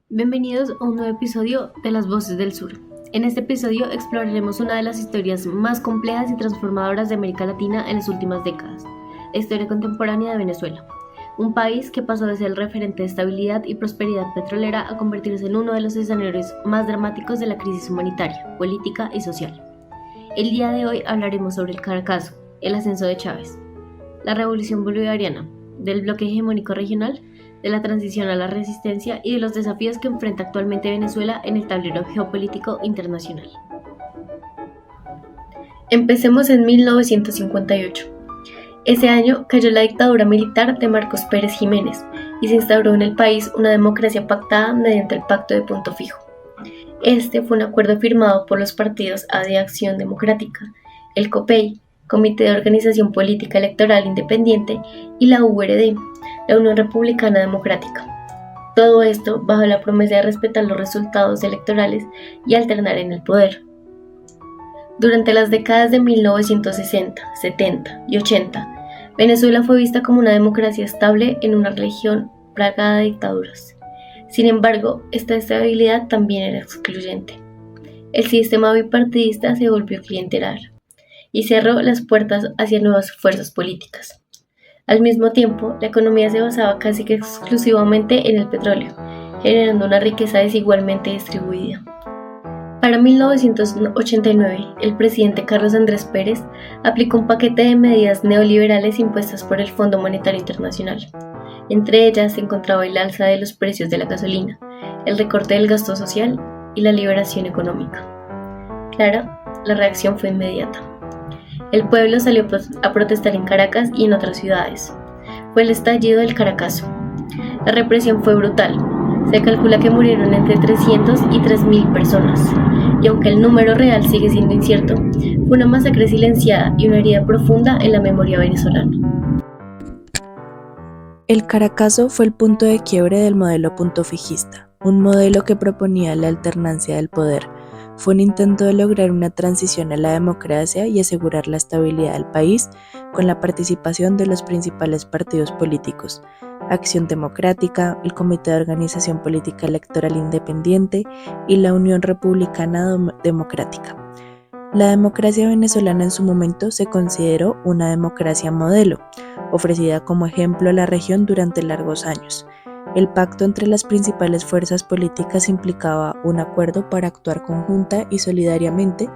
Bienvenidos a un nuevo episodio de Las Voces del Sur. En este episodio exploraremos una de las historias más complejas y transformadoras de América Latina en las últimas décadas, la historia contemporánea de Venezuela, un país que pasó de ser el referente de estabilidad y prosperidad petrolera a convertirse en uno de los escenarios más dramáticos de la crisis humanitaria, política y social. El día de hoy hablaremos sobre el Caracazo, el ascenso de Chávez, la revolución bolivariana, del bloque hegemónico regional, de la transición a la resistencia y de los desafíos que enfrenta actualmente Venezuela en el tablero geopolítico internacional. Empecemos en 1958. Ese año cayó la dictadura militar de Marcos Pérez Jiménez y se instauró en el país una democracia pactada mediante el Pacto de Punto Fijo. Este fue un acuerdo firmado por los partidos A de Acción Democrática, el COPEI, Comité de Organización Política Electoral Independiente, y la URD, la Unión Republicana Democrática. Todo esto bajo la promesa de respetar los resultados electorales y alternar en el poder. Durante las décadas de 1960, 70 y 80, Venezuela fue vista como una democracia estable en una región plagada de dictaduras. Sin embargo, esta estabilidad también era excluyente. El sistema bipartidista se volvió clientelar y cerró las puertas hacia nuevas fuerzas políticas. Al mismo tiempo, la economía se basaba casi que exclusivamente en el petróleo, generando una riqueza desigualmente distribuida. Para 1989, el presidente Carlos Andrés Pérez aplicó un paquete de medidas neoliberales impuestas por el Fondo Monetario Internacional. Entre ellas se encontraba el alza de los precios de la gasolina, el recorte del gasto social y la liberación económica. Claro, la reacción fue inmediata. El pueblo salió a protestar en Caracas y en otras ciudades. Fue el estallido del Caracazo. La represión fue brutal. Se calcula que murieron entre 300 y 3.000 personas. Y aunque el número real sigue siendo incierto, fue una masacre silenciada y una herida profunda en la memoria venezolana. El Caracazo fue el punto de quiebre del modelo puntofijista, un modelo que proponía la alternancia del poder. Fue un intento de lograr una transición a la democracia y asegurar la estabilidad del país con la participación de los principales partidos políticos, Acción Democrática, el Comité de Organización Política Electoral Independiente y la Unión Republicana Democrática. La democracia venezolana en su momento se consideró una democracia modelo, ofrecida como ejemplo a la región durante largos años. El pacto entre las principales fuerzas políticas implicaba un acuerdo para actuar conjunta y solidariamente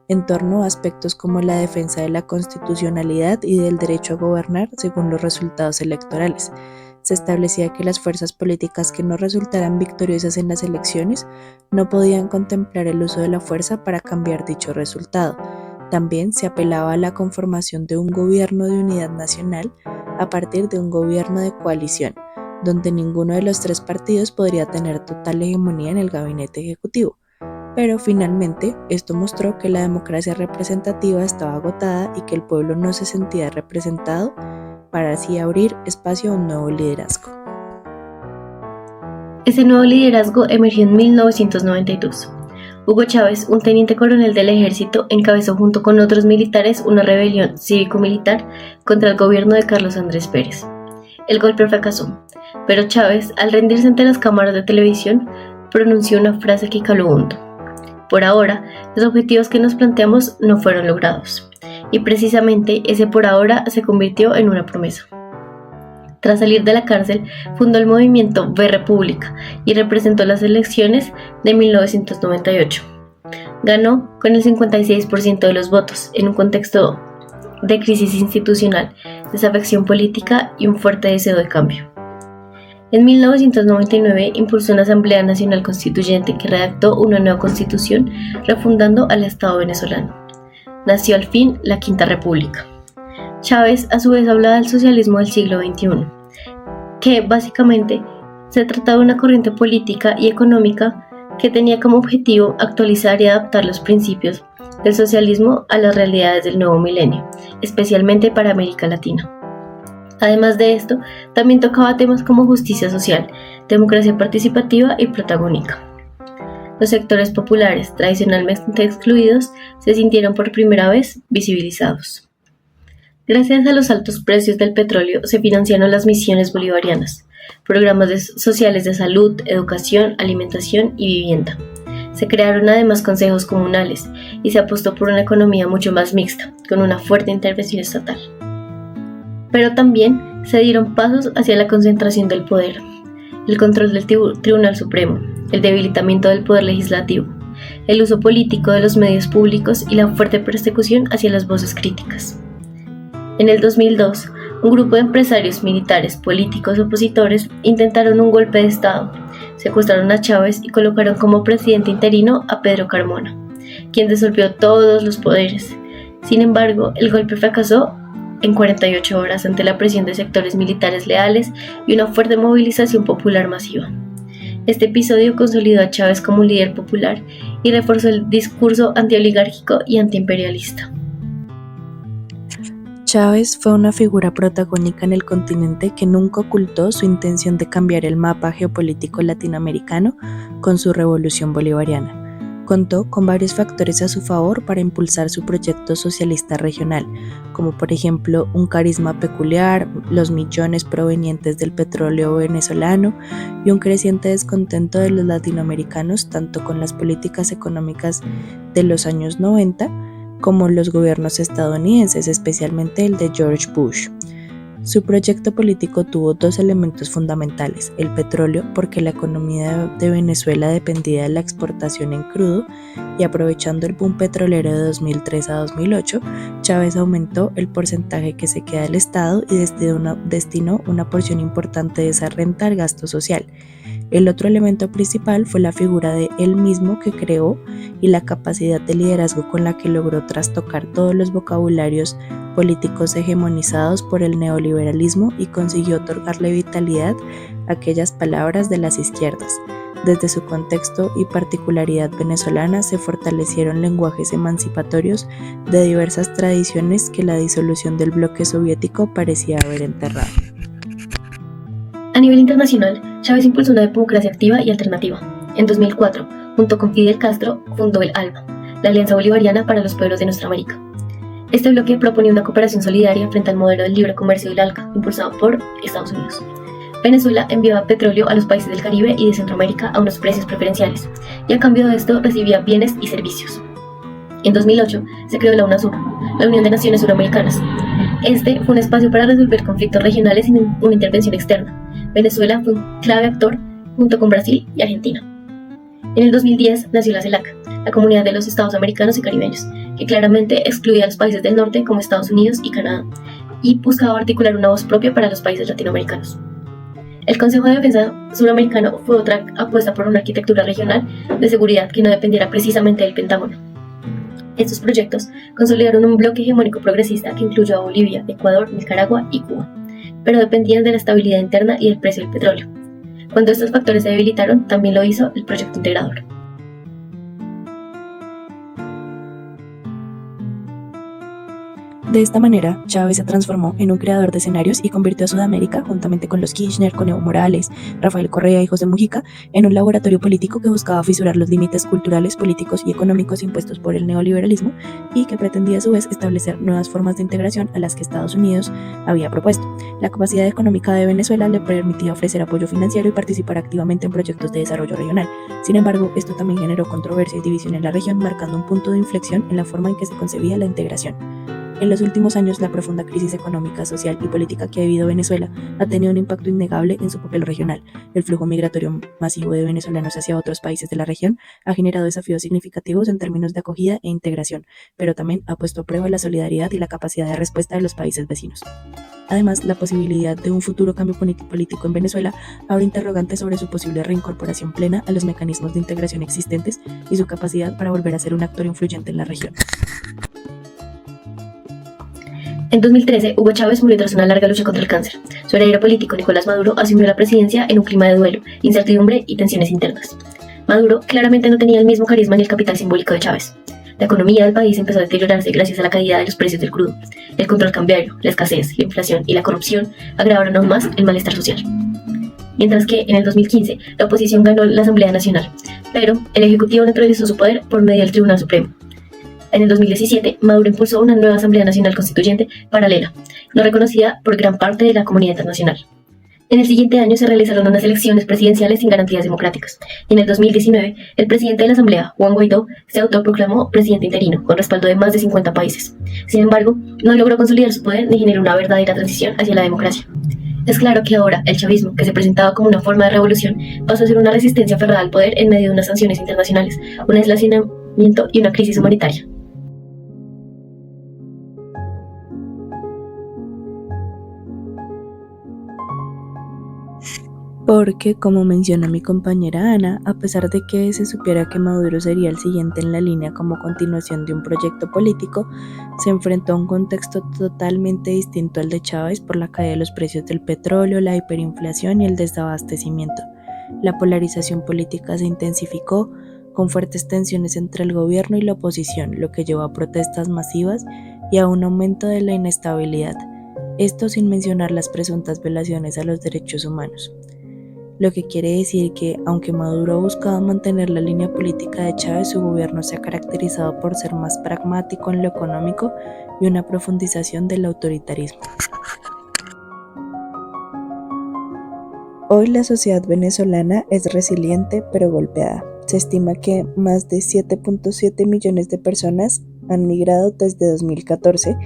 en torno a aspectos como la defensa de la constitucionalidad y del derecho a gobernar según los resultados electorales. Se establecía que las fuerzas políticas que no resultaran victoriosas en las elecciones no podían contemplar el uso de la fuerza para cambiar dicho resultado. También se apelaba a la conformación de un gobierno de unidad nacional a partir de un gobierno de coalición, donde ninguno de los tres partidos podría tener total hegemonía en el gabinete ejecutivo. Pero finalmente, esto mostró que la democracia representativa estaba agotada y que el pueblo no se sentía representado, para así abrir espacio a un nuevo liderazgo. Ese nuevo liderazgo emergió en 1992. Hugo Chávez, un teniente coronel del ejército, encabezó junto con otros militares una rebelión cívico-militar contra el gobierno de Carlos Andrés Pérez. El golpe fracasó, pero Chávez, al rendirse ante las cámaras de televisión, pronunció una frase que caló hondo. Por ahora, los objetivos que nos planteamos no fueron logrados, y precisamente ese por ahora se convirtió en una promesa. Tras salir de la cárcel, fundó el movimiento V República y representó las elecciones de 1998. Ganó con el 56% de los votos, en un contexto de crisis institucional, desafección política y un fuerte deseo de cambio. En 1999 impulsó una Asamblea Nacional Constituyente que redactó una nueva constitución refundando al Estado venezolano. Nació al fin la Quinta República. Chávez a su vez hablaba del socialismo del siglo XXI, que básicamente se trataba de una corriente política y económica que tenía como objetivo actualizar y adaptar los principios del socialismo a las realidades del nuevo milenio, especialmente para América Latina. Además de esto, también tocaba temas como justicia social, democracia participativa y protagónica. Los sectores populares, tradicionalmente excluidos, se sintieron por primera vez visibilizados. Gracias a los altos precios del petróleo se financiaron las misiones bolivarianas, sociales de salud, educación, alimentación y vivienda. Se crearon además consejos comunales y se apostó por una economía mucho más mixta, con una fuerte intervención estatal. Pero también se dieron pasos hacia la concentración del poder, el control del Tribunal Supremo, el debilitamiento del poder legislativo, el uso político de los medios públicos y la fuerte persecución hacia las voces críticas. En el 2002, un grupo de empresarios, militares, políticos opositores intentaron un golpe de Estado, secuestraron a Chávez y colocaron como presidente interino a Pedro Carmona, quien disolvió todos los poderes. Sin embargo, el golpe fracasó en 48 horas ante la presión de sectores militares leales y una fuerte movilización popular masiva. Este episodio consolidó a Chávez como un líder popular y reforzó el discurso antioligárquico y antiimperialista. Chávez fue una figura protagónica en el continente que nunca ocultó su intención de cambiar el mapa geopolítico latinoamericano con su revolución bolivariana. Contó con varios factores a su favor para impulsar su proyecto socialista regional, como por ejemplo un carisma peculiar, los millones provenientes del petróleo venezolano y un creciente descontento de los latinoamericanos tanto con las políticas económicas de los años 90 como los gobiernos estadounidenses, especialmente el de George Bush. Su proyecto político tuvo dos elementos fundamentales: el petróleo, porque la economía de Venezuela dependía de la exportación en crudo, y aprovechando el boom petrolero de 2003 a 2008, Chávez aumentó el porcentaje que se queda del Estado y destinó una porción importante de esa renta al gasto social. El otro elemento principal fue la figura de él mismo que creó y la capacidad de liderazgo con la que logró trastocar todos los vocabularios políticos hegemonizados por el neoliberalismo y consiguió otorgarle vitalidad a aquellas palabras de las izquierdas. Desde su contexto y particularidad venezolana se fortalecieron lenguajes emancipatorios de diversas tradiciones que la disolución del bloque soviético parecía haber enterrado. A nivel internacional, Chávez impulsó una democracia activa y alternativa. En 2004, junto con Fidel Castro, fundó el ALBA, la Alianza Bolivariana para los Pueblos de Nuestra América. Este bloque proponía una cooperación solidaria frente al modelo del libre comercio del ALCA, impulsado por Estados Unidos. Venezuela enviaba petróleo a los países del Caribe y de Centroamérica a unos precios preferenciales, y a cambio de esto recibía bienes y servicios. En 2008 se creó la UNASUR, la Unión de Naciones Suramericanas. Este fue un espacio para resolver conflictos regionales sin una intervención externa. Venezuela fue un clave actor junto con Brasil y Argentina. En el 2010 nació la CELAC, la Comunidad de los Estados Americanos y Caribeños, que claramente excluía a los países del norte como Estados Unidos y Canadá, y buscaba articular una voz propia para los países latinoamericanos. El Consejo de Defensa Suramericano fue otra apuesta por una arquitectura regional de seguridad que no dependiera precisamente del Pentágono. Estos proyectos consolidaron un bloque hegemónico progresista que incluyó a Bolivia, Ecuador, Nicaragua y Cuba, pero dependían de la estabilidad interna y del precio del petróleo. Cuando estos factores se debilitaron, también lo hizo el proyecto integrador. De esta manera, Chávez se transformó en un creador de escenarios y convirtió a Sudamérica, juntamente con los Kirchner, con Evo Morales, Rafael Correa y José Mujica, en un laboratorio político que buscaba fisurar los límites culturales, políticos y económicos impuestos por el neoliberalismo y que pretendía a su vez establecer nuevas formas de integración a las que Estados Unidos había propuesto. La capacidad económica de Venezuela le permitía ofrecer apoyo financiero y participar activamente en proyectos de desarrollo regional. Sin embargo, esto también generó controversia y división en la región, marcando un punto de inflexión en la forma en que se concebía la integración. En los últimos años, la profunda crisis económica, social y política que ha vivido Venezuela ha tenido un impacto innegable en su papel regional. El flujo migratorio masivo de venezolanos hacia otros países de la región ha generado desafíos significativos en términos de acogida e integración, pero también ha puesto a prueba la solidaridad y la capacidad de respuesta de los países vecinos. Además, la posibilidad de un futuro cambio político en Venezuela abre interrogantes sobre su posible reincorporación plena a los mecanismos de integración existentes y su capacidad para volver a ser un actor influyente en la región. En 2013, Hugo Chávez murió tras una larga lucha contra el cáncer. Su heredero político, Nicolás Maduro, asumió la presidencia en un clima de duelo, incertidumbre y tensiones internas. Maduro claramente no tenía el mismo carisma ni el capital simbólico de Chávez. La economía del país empezó a deteriorarse gracias a la caída de los precios del crudo. El control cambiario, la escasez, la inflación y la corrupción agravaron aún más el malestar social. Mientras que en el 2015 la oposición ganó la Asamblea Nacional, pero el Ejecutivo neutralizó su poder por medio del Tribunal Supremo. En el 2017, Maduro impulsó una nueva Asamblea Nacional Constituyente paralela, no reconocida por gran parte de la comunidad internacional. En el siguiente año se realizaron unas elecciones presidenciales sin garantías democráticas, y en el 2019 el presidente de la Asamblea, Juan Guaidó, se autoproclamó presidente interino, con respaldo de más de 50 países. Sin embargo, no logró consolidar su poder ni generar una verdadera transición hacia la democracia. Es claro que ahora el chavismo, que se presentaba como una forma de revolución, pasó a ser una resistencia aferrada al poder en medio de unas sanciones internacionales, un aislamiento y una crisis humanitaria. Porque, como menciona mi compañera Ana, a pesar de que se supiera que Maduro sería el siguiente en la línea como continuación de un proyecto político, se enfrentó a un contexto totalmente distinto al de Chávez por la caída de los precios del petróleo, la hiperinflación y el desabastecimiento. La polarización política se intensificó, con fuertes tensiones entre el gobierno y la oposición, lo que llevó a protestas masivas y a un aumento de la inestabilidad, esto sin mencionar las presuntas violaciones a los derechos humanos. Lo que quiere decir que, aunque Maduro ha buscado mantener la línea política de Chávez, su gobierno se ha caracterizado por ser más pragmático en lo económico y una profundización del autoritarismo. Hoy la sociedad venezolana es resiliente pero golpeada. Se estima que más de 7.7 millones de personas han migrado desde 2014,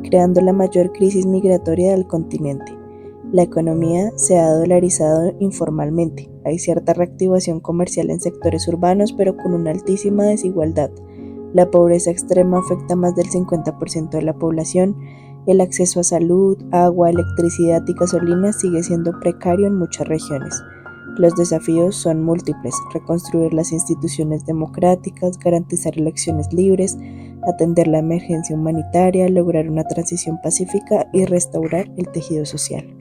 creando la mayor crisis migratoria del continente. La economía se ha dolarizado informalmente. Hay cierta reactivación comercial en sectores urbanos, pero con una altísima desigualdad. La pobreza extrema afecta a más del 50% de la población. El acceso a salud, agua, electricidad y gasolina sigue siendo precario en muchas regiones. Los desafíos son múltiples: reconstruir las instituciones democráticas, garantizar elecciones libres, atender la emergencia humanitaria, lograr una transición pacífica y restaurar el tejido social.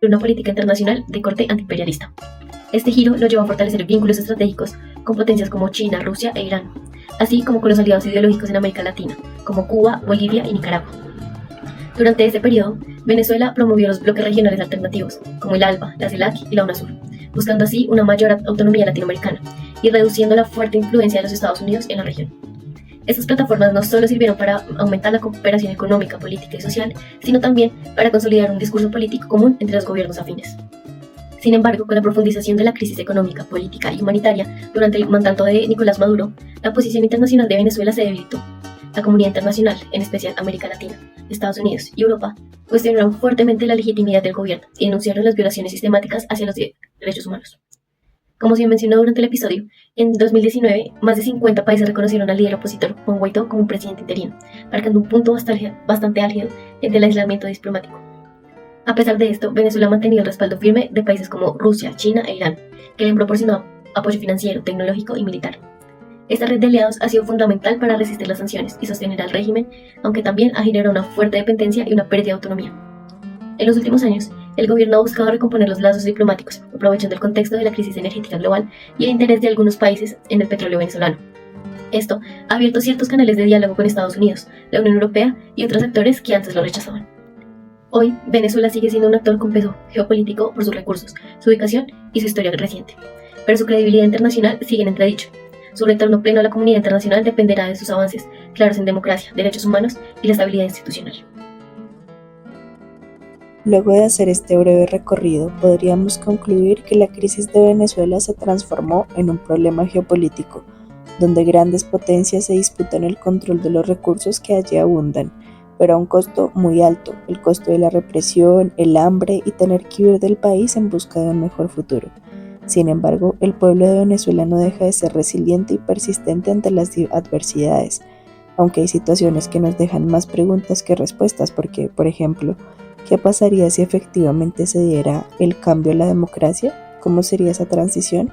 Una política internacional de corte antiimperialista. Este giro lo llevó a fortalecer vínculos estratégicos con potencias como China, Rusia e Irán, así como con los aliados ideológicos en América Latina, como Cuba, Bolivia y Nicaragua. Durante este periodo, Venezuela promovió los bloques regionales alternativos, como el ALBA, la CELAC y la UNASUR, buscando así una mayor autonomía latinoamericana y reduciendo la fuerte influencia de los Estados Unidos en la región. Estas plataformas no solo sirvieron para aumentar la cooperación económica, política y social, sino también para consolidar un discurso político común entre los gobiernos afines. Sin embargo, con la profundización de la crisis económica, política y humanitaria durante el mandato de Nicolás Maduro, la posición internacional de Venezuela se debilitó. La comunidad internacional, en especial América Latina, Estados Unidos y Europa, cuestionaron fuertemente la legitimidad del gobierno y denunciaron las violaciones sistemáticas hacia los derechos humanos. Como se mencionó durante el episodio, en 2019, más de 50 países reconocieron al líder opositor Juan Guaidó como un presidente interino, marcando un punto bastante álgido del aislamiento diplomático. A pesar de esto, Venezuela ha mantenido el respaldo firme de países como Rusia, China e Irán, que le han proporcionado apoyo financiero, tecnológico y militar. Esta red de aliados ha sido fundamental para resistir las sanciones y sostener al régimen, aunque también ha generado una fuerte dependencia y una pérdida de autonomía. En los últimos años, el gobierno ha buscado recomponer los lazos diplomáticos, aprovechando el contexto de la crisis energética global y el interés de algunos países en el petróleo venezolano. Esto ha abierto ciertos canales de diálogo con Estados Unidos, la Unión Europea y otros actores que antes lo rechazaban. Hoy, Venezuela sigue siendo un actor con peso geopolítico por sus recursos, su ubicación y su historia reciente, pero su credibilidad internacional sigue en entredicho. Su retorno pleno a la comunidad internacional dependerá de sus avances claros en democracia, derechos humanos y la estabilidad institucional. Luego de hacer este breve recorrido, podríamos concluir que la crisis de Venezuela se transformó en un problema geopolítico, donde grandes potencias se disputan el control de los recursos que allí abundan, pero a un costo muy alto: el costo de la represión, el hambre y tener que huir del país en busca de un mejor futuro. Sin embargo, el pueblo de Venezuela no deja de ser resiliente y persistente ante las adversidades, aunque hay situaciones que nos dejan más preguntas que respuestas, porque, por ejemplo, ¿qué pasaría si efectivamente se diera el cambio a la democracia? ¿Cómo sería esa transición?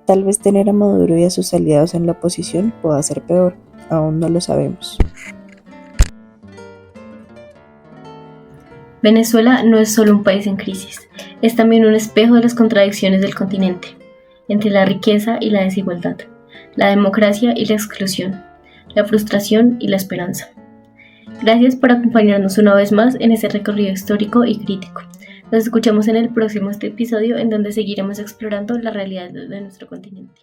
Tal vez tener a Maduro y a sus aliados en la oposición pueda ser peor, aún no lo sabemos. Venezuela no es solo un país en crisis, es también un espejo de las contradicciones del continente, entre la riqueza y la desigualdad, la democracia y la exclusión, la frustración y la esperanza. Gracias por acompañarnos una vez más en este recorrido histórico y crítico. Nos escuchamos en el próximo episodio, en donde seguiremos explorando la realidad de nuestro continente.